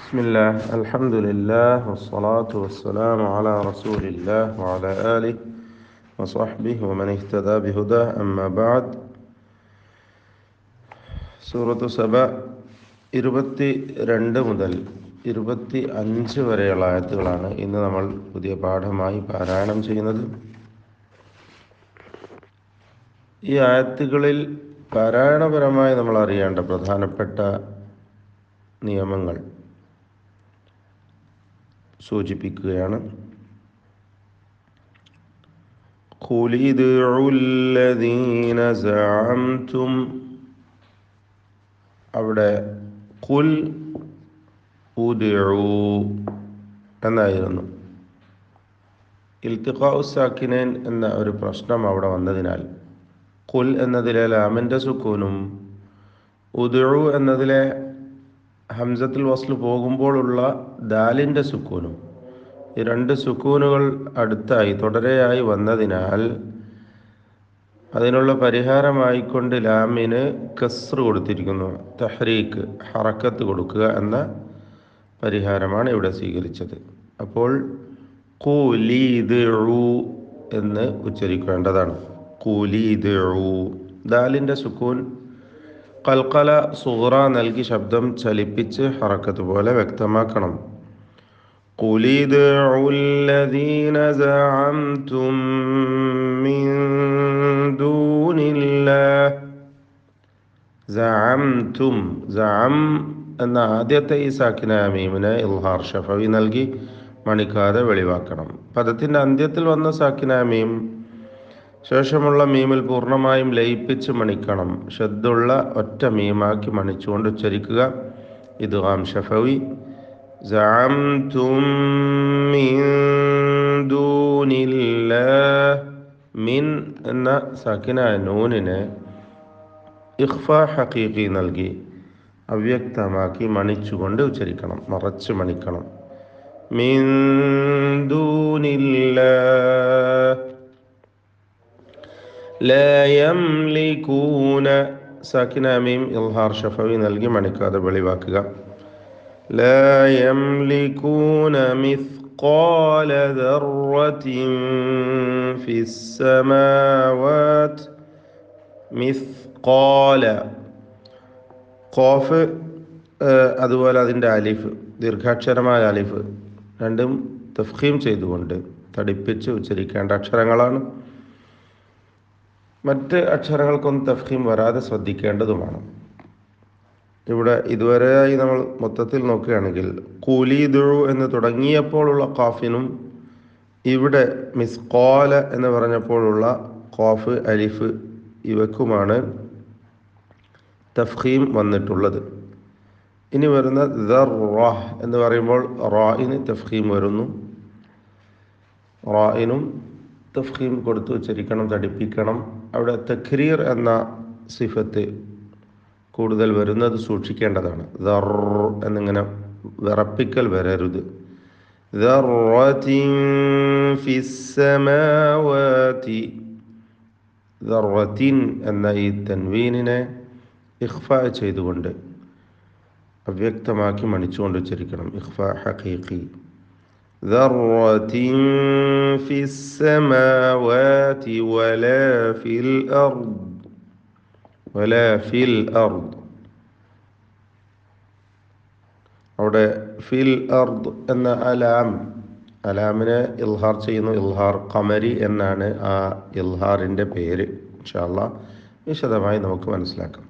بسم الله الحمد لله والصلاة والسلام على رسول الله وعلى آله وصحبه ومن اهتدى بهداه أما بعد സൂറത്തു സബ 22 മുതൽ 25 വരെയുള്ള ആയത്തുകളാണ് ഇന്ന് നമ്മൾ പുതിയ പാഠമായി പാരായണം ചെയ്യുന്നത്. ഈ ആയത്തുകളിൽ പാരായണപരമായി നമ്മൾ അറിയേണ്ട പ്രധാനപ്പെട്ട നിയമങ്ങൾ സൂചിപ്പിക്കുകയാണ്. ഖുൽ ഇദ്ഉല്ലദീന സഅംതും, അവിടെ ഖുൽ ഉദ്ഉ എന്നായിരുന്നു. ഇൽത്തിഖാഉ സാക്കിനൈൻ എന്ന ഒരു പ്രശ്നം അവിടെ വന്നതിനാൽ ഖുൽ എന്നതിലെ ലാമിൻ്റെ സുക്കൂനും ഉദ്ഉ എന്നതിലെ ഹംസത്തുൽ വസ്ൽ പോകുമ്പോഴുള്ള ദാലിൻ്റെ സുക്കൂനും, ഈ രണ്ട് സുക്കൂനുകൾ അടുത്തായി തുടരെയായി വന്നതിനാൽ അതിനുള്ള പരിഹാരമായിക്കൊണ്ട് ലാമിന് കസ്ർ കൊടുത്തിരിക്കുന്നു. തഹ്രീക്ക്, ഹറക്കത്ത് കൊടുക്കുക എന്ന പരിഹാരമാണ് ഇവിടെ സ്വീകരിച്ചത്. അപ്പോൾ ഖുലിദ്ഉ എന്ന് ഉച്ചരിക്കേണ്ടതാണ്. ഖുലിദ്ഉ, ദാലിൻ്റെ സുക്കൂൻ ഖൽഖല സുഗ്റ നൽകി ശബ്ദം ചലിപ്പിച്ച് ഹറക്കത്ത് പോലെ വ്യക്തമാക്കണം. ഖുലിദ്ഉല്ലദീന സഅംതും മിൻ ദൂനില്ലാഹ്. സഅംതും, സഅം എന്ന ആദ്യത്തെ ഈ സാക്കിനായ മീമിനെ ഇൽഹാർ ഷഫവി നൽകി മണിക്കാതെ വെളിവാക്കണം. പദത്തിൻ്റെ അന്ത്യത്തിൽ വന്ന സാക്കിനായ മീം ശേഷമുള്ള മീമിൽ പൂർണ്ണമായും ലയിപ്പിച്ച് മണിക്കണം. ഷദ്ദുള്ള ഒറ്റ മീമാക്കി മണിച്ചുകൊണ്ട് ഉച്ചരിക്കുക. ഇദ്ഗാം ഷഫവി. സഅംതും മിൻ ദൂനില്ലാഹ്, മിൻ എന്ന സാക്കിനായ നൂനിനെ ഇഖ്ഫാ ഹഖീഖി നൽകി അവ്യക്തമാക്കി മണിച്ചുകൊണ്ട് ഉച്ചരിക്കണം, മറച്ച് മണിക്കണം. മിൻ ദൂനില്ലാഹ്. ലാ യംലികൂന, സാക്കിനായ മീം ഇൽഹാർ ഷഫവി നൽകി മണിക്കാതെ വെളിവാക്കുക. ലാ യംലികൂന മിസ്ഖാല ദർറത്തിൻ ഫിസ്സമാവാത്. മിസ്ഖാല, ഖാഫ് അതുപോലെ അതിൻ്റെ അലിഫ്, ദീർഘാക്ഷരമായ അലിഫ് രണ്ടും തഫ്ഖീം ചെയ്തുകൊണ്ട് തടിപ്പിച്ച് ഉച്ചരിക്കേണ്ട അക്ഷരങ്ങളാണ്. മറ്റ് അക്ഷരങ്ങൾക്കൊന്നും തഫ്ഖീം വരാതെ ശ്രദ്ധിക്കേണ്ടതുമാണ്. ഇവിടെ ഇതുവരെയായി നമ്മൾ മൊത്തത്തിൽ നോക്കുകയാണെങ്കിൽ ഖുലിദ്ഉ എന്ന് തുടങ്ങിയപ്പോഴുള്ള ഖാഫിനും ഇവിടെ മിസ്ഖാല എന്ന് പറഞ്ഞപ്പോഴുള്ള ഖാഫ് അലിഫ് ഇവക്കുമാണ് തഫ്ഖീം വന്നിട്ടുള്ളത്. ഇനി വരുന്ന ദർറ എന്ന് പറയുമ്പോൾ റായിന് തഫ്ഖീം വരുന്നു. റായിനും തഫ്ഖീം കൊടുത്ത് ഉച്ചരിക്കണം, തടിപ്പിക്കണം. അവിടെ തക്രീർ എന്ന സിഫത്ത് കൂടുതൽ വരുന്നത് സൂക്ഷിക്കേണ്ടതാണ്. ദർ എന്നിങ്ങനെ വിറപ്പിക്കൽ വരരുത്. ദർറത്തിൻ ഫിസ്സമാവാതി, ദർറത്തിൻ എന്ന ഈ തൻവീനിനെ ഇഖ്ഫാ ചെയ്തുകൊണ്ട് അവ്യക്തമാക്കി മണിച്ചുകൊണ്ട് ഉച്ചരിക്കണം. ഇഖ്ഫാ ഹഖീഖി. ذرة في السماوات ولا في الأرض, ولا في الأرض. അവിടെ ഫിൽ അർദ് എന്ന അലാമിനെ ഇൽഹാർ ചെയ്യുന്നു. ഇൽഹാർ ഖമരി എന്നാണ് ആ ഇൽഹാറിൻ്റെ പേര്. ഇൻഷാ അല്ലാഹ് വിശദമായി നമുക്ക് മനസ്സിലാക്കാം.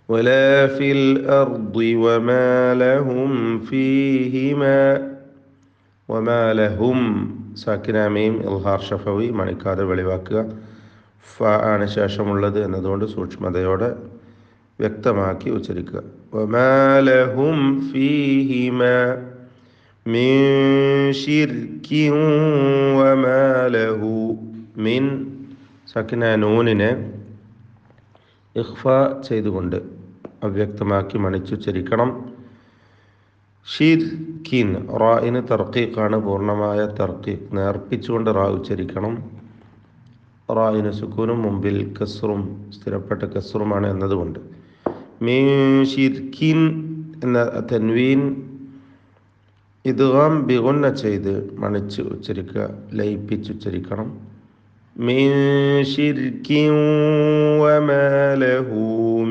ولا في الأرض وما لهم فيهما. وما لهم, സാക്കിനായ മീം ഇൽഹാർ ഷഫവി മണിക്കാതെ വെളിവാക്കുക. ഫ ആണ് ശേഷമുള്ളത് എന്നതുകൊണ്ട് സൂക്ഷ്മതയോടെ വ്യക്തമാക്കി ഉച്ചരിക്കുക. وما لهم فيهما من شرك وما له من, സാക്കിനായ നൂനിനെ ഇഖ്ഫാ ചെയ്തുകൊണ്ട് അവ്യക്തമാക്കി മണിച്ചുച്ചരിക്കണം. ഷിർക്കിൻ, റായിന് തർക്കീഖാണ്, പൂർണ്ണമായ തർക്കീഖ്, നേർപ്പിച്ചുകൊണ്ട് റാ ഉച്ചരിക്കണം. റായിന് സുക്കൂനും മുമ്പിൽ കസ്റും സ്ഥിരപ്പെട്ട കസ്റുമാണ് എന്നതുകൊണ്ട്. മീൻ ഷിർക്കിൻ എന്ന തൻവീൻ ഇദ്ഗാം ബിഗുന്ന ചെയ്ത് മണിച്ച് ഉച്ചരിക്കുക, ലയിപ്പിച്ച് ഉച്ചരിക്കണം. മിൻ ശിർകിൻ വമാ ലഹു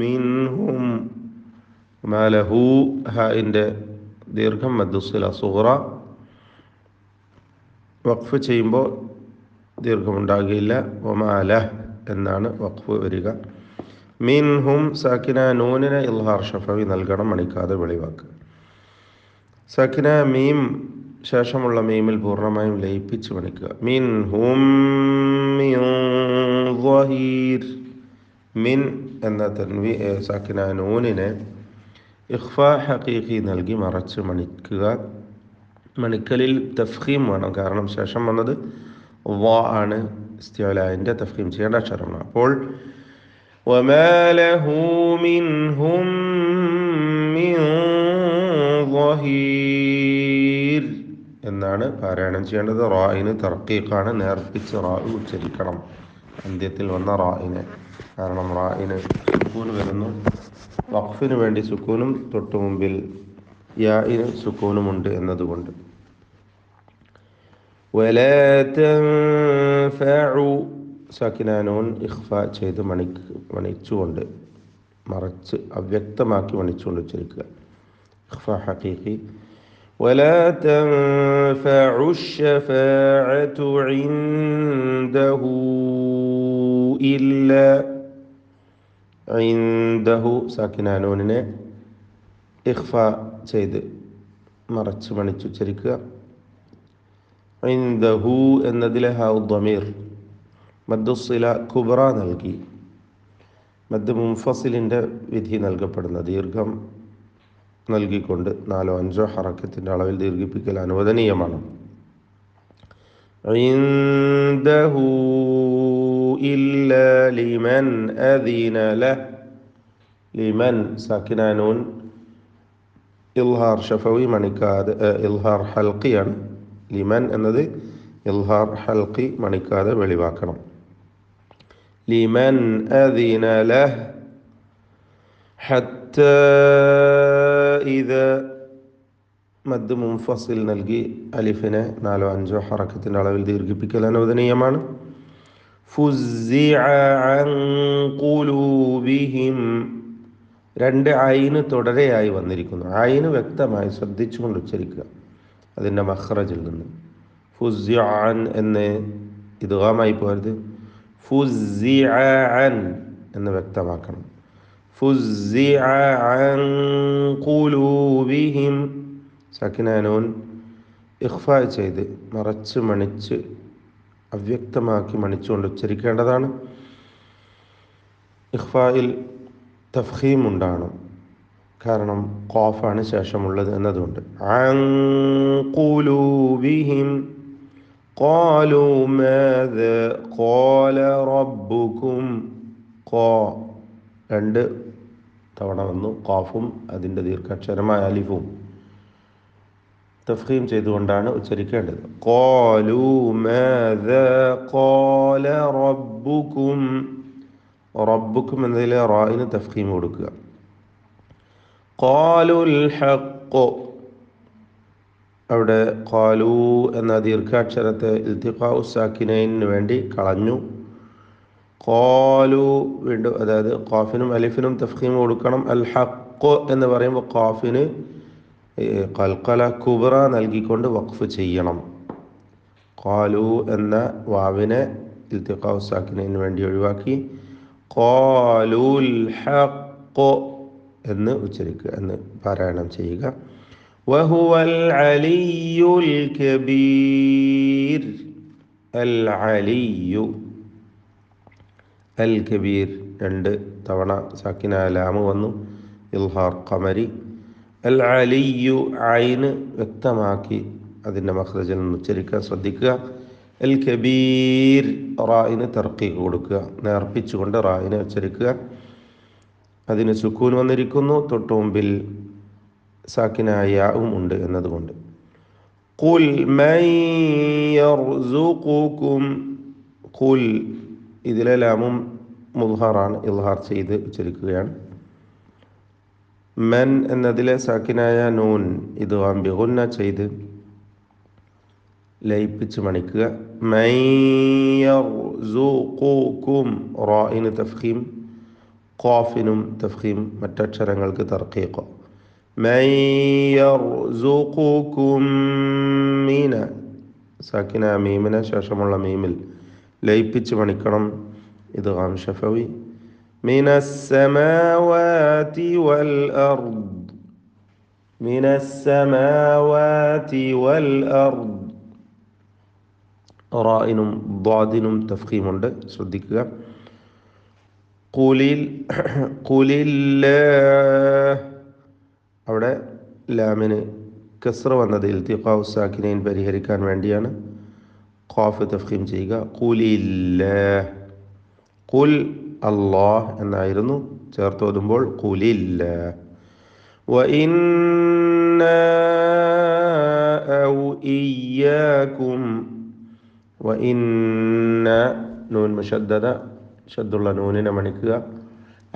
മിൻഹും. മാ ലഹു ഹാഇൻ്റെ ദീർഘം മദ്ദുസില സുഗ്റ. വഖഫ് ചെയ്യുമ്പോൾ ദീർഘമുണ്ടാകുകയില്ല. വമാ ലഹ് എന്നാണ് വഖഫ് വരിക. മിൻഹും സാക്കിന നൂനിനെ ഇൽഹാർ ഷഫവി നൽകണം, മണിക്കാതെ വെളിവാക്കുക. സാക്കിന മീം ശേഷമുള്ള മീമിൽ പൂർണ്ണമായും ലയിപ്പിച്ച് മണിക്കുക. മിൻഹും മിൻ ളഹീർ. മിൻ എന്ന സാക്കിന നൂനിനെ ഇഖ്ഫാ ഹഖീഖി നൽകി മറച്ച് മണിക്കുക. മണിക്കലിൽ തഫ്ഖീം വേണം, കാരണം ശേഷം വന്നത് വ ആണ്. ഇസ്തിഅലാഇൻ്റെ തഫ്ഖീം ചെയ്യേണ്ട അക്ഷരമാണ്. അപ്പോൾ വമാ ലഹു മിൻഹും മിൻ ളഹീർ എന്നാണ് പാരായണം ചെയ്യേണ്ടത്. റായിന് തർക്കീഖാണ്, നേർപ്പിച്ച് റാ ഉച്ചരിക്കണം അന്ത്യത്തിൽ വന്ന റായിനെ. കാരണം റായിന് സുക്കൂൻ വരുന്നു. വഖഫിന് വേണ്ടി സുക്കൂനും തൊട്ടു മുമ്പിൽ യാഇന് സുക്കൂനുമുണ്ട് എന്നതുകൊണ്ട്. വലാ തൻഫഉ സാക്കിന നൂൻ ഇഖ്ഫാ ചെയ്ത് മണിച്ചുകൊണ്ട് മറച്ച് അവ്യക്തമാക്കി മണിച്ചുകൊണ്ട് ഉച്ചരിക്കുക. ഇഖ്ഫാ ഹഖീഖി. വലാ തൻഫഉ ശഫാഅതു ഇൻദഹു ഇല്ലാ. ഇൻദഹു സാക്കിന നൂനിനെ ഇഖ്ഫാ ചെയ്ത് മറച്ച് മണിച്ചുച്ചരിക്കുക. ഇൻദഹു എന്നതിലെ ഹാഉ ളമീർ മദ്ദുസ്സില കുബ്ര നൽകി മദ് മുൻഫസിലിൻ്റെ വിധി നൽകപ്പെടുന്ന ദീർഘം നൽകിക്കൊണ്ട് 4-5 ഹറക്കത്തിൻ്റെ അളവിൽ ദീർഘിപ്പിക്കൽ അനുവദനീയമാണ്. ഇൻദഹു ഇല്ലാ ലിമൻ അദിന ലഹ്. ലിമൻ സാക്കിന നൂൻ ഇൽഹാർ ഷഫവി മണിക്കാതെ ഇൽഹാർ ഹൽക്കിയാണ്. ലിമൻ എന്നത് ഇൽഹാർ ഹൽക്കി മണിക്കാതെ വെളിവാക്കണം. ലിമൻ അദിന ലഹ് ഹത്താ ഇദാ മദ് മുൻഫസിൽ നൽകി അലിഫിനെ 4-5 ഹറക്കത്തിൻ്റെ അളവിൽ ദീർഘിപ്പിക്കൽ അനുവദനീയമാണ്. ഫുസ്സിഅ അൻ ഖുലൂബിഹിം. 2 ഐന് തുടരെയായി വന്നിരിക്കുന്നു. ഐന് വ്യക്തമായി ശ്രദ്ധിച്ചുകൊണ്ട് ഉച്ചരിക്കുക അതിൻ്റെ മഖ്റജിൽ നിന്ന്. ഫുസ്സിഅ അൻ എന്ന് ഇദ്ഗാമായി പോരുത്. ഫുസ്സിഅ അൻ എന്ന് വ്യക്തമാക്കണം. ഫുസ്സിഅ അൻ ഖുലൂബിഹിം സാക്കിന നൂൻ ഇഖ്ഫാ ചെയ്ത് മറച്ച് മണിച്ച് അവ്യക്തമാക്കി മണിച്ചുകൊണ്ട് ഉച്ചരിക്കേണ്ടതാണ്. ഇഖ്ഫായിൽ തഫ്ഖീം ഉണ്ടാകണം, കാരണം ഖാഫാണ് ശേഷമുള്ളത് എന്നതുകൊണ്ട്. അൻ ഖുലൂബിഹിം ഖാലൂ മാദാ ഖാല റബ്ബുക്കും. ഖാ 2 തവണ വന്നു. ഖാഫും അതിൻ്റെ ദീർഘാക്ഷരമായ അലിഫും തഫ്ഖീം ചെയ്തുകൊണ്ടാണ് ഉച്ചരിക്കേണ്ടത്. ഖാലൂ മാദാ ഖാല റബ്ബുക്കും. റബ്ബുക്കും എന്നതിലെ റായിന് തഫ്ഖീം കൊടുക്കുക. ഖാലുൽ ഹഖ്. അവിടെ ഖാലൂ എന്ന ദീർഘാക്ഷരത്തെ ഇൽത്തിഖാഉ സാക്കിനൈന് വേണ്ടി കളഞ്ഞു. ഖാലു വീണ്ടും, അതായത് ഖാഫിനും അലിഫിനും തഫ്ഖീം കൊടുക്കണം. അൽ ഹഖ് എന്ന് പറയുമ്പോൾ ഖാഫിന് ഖൽഖല കുബ്ര നൽകിക്കൊണ്ട് വഖഫ് ചെയ്യണം. ഖാലു എന്ന വാവിനെ ഇൽത്തിഖാഉ സാക്കിനൈന് വേണ്ടി ഒഴിവാക്കി ഖാലുൽ ഹഖ് എന്ന് ഉച്ചരിക്കുക, എന്ന് പാരായണം ചെയ്യുക. വഹുവൽ അലിയുൽ കബീർ. അൽ അലിയു അൽ കബീർ 2 തവണ സാക്കിന ലാമ് വന്നു. ഇൽഹാർ ഖമരി. അൽ അലിയു ഐന് വ്യക്തമാക്കി അതിൻ്റെ മഖ്റജിൽ നിന്ന് ഉച്ചരിക്കുക, ശ്രദ്ധിക്കുക. അൽ കബീർ റായിന് തർക്കീഖ് കൊടുക്കുക, നേർപ്പിച്ചുകൊണ്ട് റായിനെ ഉച്ചരിക്കുക. അതിന് സുക്കൂൻ വന്നിരിക്കുന്നു, തൊട്ടു മുമ്പിൽ സാക്കിനായ യാഉം ഉണ്ട് എന്നതുകൊണ്ട്. ഖുൽ മൻ യർസുഖുകും. ഖുൽ ഇതിലെ ലാമും മുദ്ഹറാണ്, ഇൽഹാർ ചെയ്ത് ഉച്ചരിക്കുകയാണ്. മൻ എന്നതിലെ സാക്കിനായ നൂൻ ഇദ്ഗാം ബിഗുന്ന ചെയ്ത് ലയിപ്പിച്ച് മണിക്കുക. മൻ യർസുഖുകും റാഇന് തഫ്ഖീം, ഖാഫിനും തഫ്ഖീം, മറ്റക്ഷരങ്ങൾക്ക് തർഖീഖ്. മൻ യർസുഖുകും മീന സാക്കിന മീമിന് ശേഷമുള്ള മീമിൽ ലയിപ്പിച്ച് മണിക്കണം. ഇദ്ഗാം ശഫവി. മിനസ്സമാവാതി വൽ അർദ്, മിനസ്സമാവാതി വൽ അർദ്. റാഇനും ദ്വാദിനും തഫ്ഖീമുണ്ട്, ശ്രദ്ധിക്കുക. ഖുലില്ലാഹ്, അവിടെ ലാമിന് കസ്റ വന്നത് ഇൽത്തിഖാഉ സാക്കിനൈൻ പരിഹരിക്കാൻ വേണ്ടിയാണ് ഖാഫ് തഫ്ഖീം ചെയ്യുക. ഖുലില്ലാഹ്, ഖുൽ അല്ലാഹ് എന്നായിരുന്നു, ചേർത്തോതുമ്പോൾ ഖുലില്ലാഹ്. വഇന്നാ ഔ ഇയ്യാകും, വഇന്ന നൂൻ മുശദ്ദദ, ഷദ്ദുള്ള നൂനിനെ മണിക്കുക.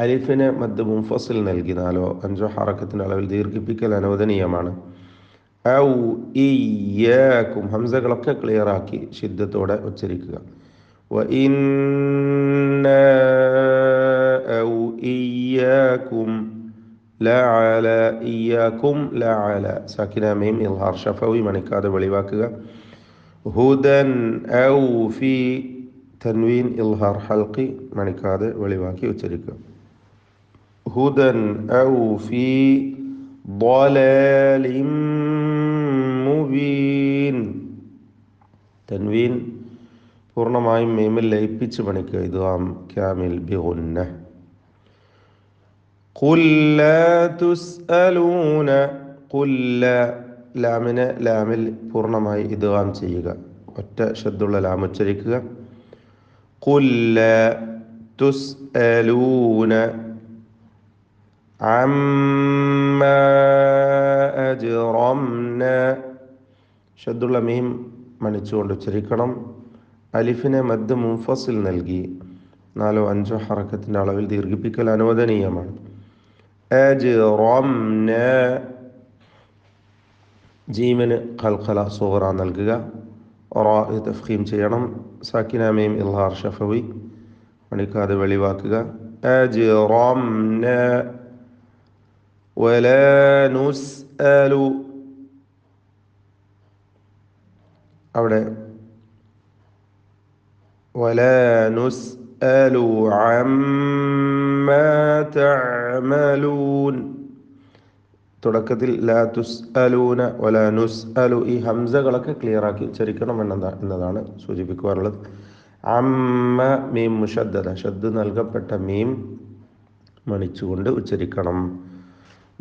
അലിഫിന് മദ് മുൻഫസിൽ നൽകി 4-5 ഹറക്കത്തിൻ്റെ അളവിൽ ദീർഘിപ്പിക്കൽ അനുവദനീയമാണ്. ഔ ഇയ്യാകും, ഹംസകളൊക്കെ ക്ലിയറാക്കി ശിദ്ദത്തോടെ ഉച്ചരിക്കുക. വഇന്ന ഔ ഇയ്യാകും ലഅല, ഇയ്യാകും ലഅല സാക്കിന മീം ഇൽഹാർ ഷഫവി മണിക്കാതെ വെളിവാക്കുക. ഹുദൻ ഔ ഫി തൻവീൻ ഇൽഹാർ ഹൽഖി മണിക്കാതെ വെളിവാക്കി ഉച്ചരിക്കുക. ഹുദൻ ഔ ഫി ളലാലിൻ മുബീൻ, തൻവീൻ പൂർണ്ണമായും മീമിൽ ലയിപ്പിച്ച് മണിക്കുക. ഇദ്ഗാം കാമിൽ ബിഗുന്ന. ഖുൽ ലാ തുസ്അലൂന, ഖുൽ ലാ, ലാമിനെ ലാമിൽ പൂർണ്ണമായി ഇദ്ഗാം ചെയ്യുക, ഒറ്റ ശബ്ദുള്ള ലാം ഉച്ചരിക്കുക. ഖുൽ ലാ തുസ്അലൂന അമ്മാ അജ്റംന, ശബ്ദുള്ള മീം മണിച്ചുകൊണ്ട് ഉച്ചരിക്കണം. അലിഫിനെ മദ് മുൻഫസിൽ നൽകി 4-5 ഹറക്കത്തിൻ്റെ അളവിൽ ദീർഘിപ്പിക്കൽ അനുവദനീയമാണ്. അജ്റംന, ജീമിന് ഖൽഖല സുഗ്റ നൽകുക. റാ തഫ്ഖീം ചെയ്യണം. സാക്കിന മീം ഇൽഹാർ ഷഫവി മണിക്കാതെ വെളിവാക്കുക. അജ്റംന വലാ നുസ്അലു, അവിടെ വലാ നുസ്അലു അമ്മാ തഅമലൂൻ, തുടക്കത്തിൽ ലാ തുസ്അലൂന വലാ നുസ്അലു, ഈ ഹംസകളൊക്കെ ക്ലിയറാക്കി ഉച്ചരിക്കണം എന്നതാണ് സൂചിപ്പിക്കുവാനുള്ളത്. അമ്മ മീം മുശദ്ദദ, ഷദ്ദ് നൽകപ്പെട്ട മീം മണിച്ചുകൊണ്ട് ഉച്ചരിക്കണം.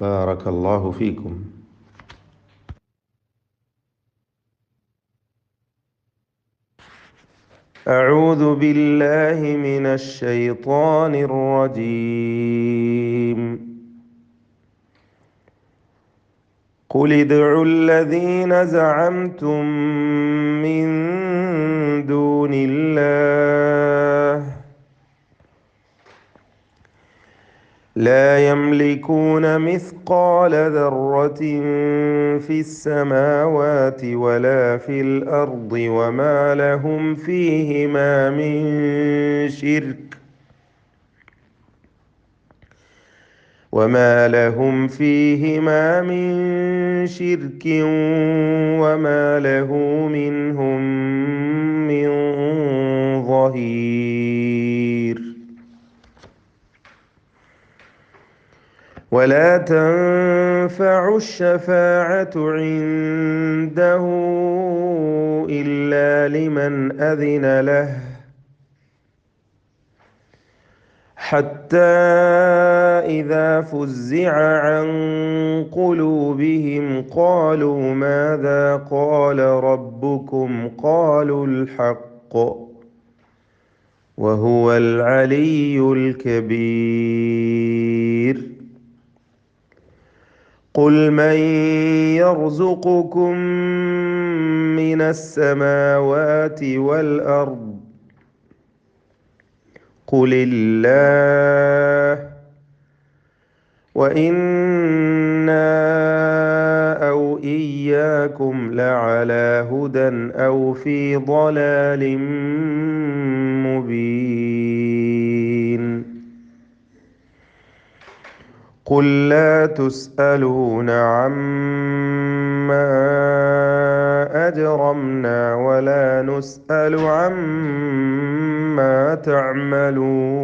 ബാറകല്ലാഹു ഫീക്കും. أعوذ بالله من الشيطان الرجيم. قل ادعوا الذين زعمتم من دون الله لا يملكون مثقال ذرة في السماوات ولا في الأرض وما لهم فيهما من شرك وما لهم فيهما من شرك وما له منهم من ظهير. ولا تنفع الشفاعة عنده إلا لمن أذن له حتى إذا فزع عن قلوبهم قالوا ماذا قال ربكم قالوا الحق وهو العلي الكبير. قل من يرزقكم من السماوات والأرض قل الله وإنا أو إياكم لعلى هدى أو في ضلال مبين. قل لا تسألون عما أجرمنا ولا نسأل عما تعملون.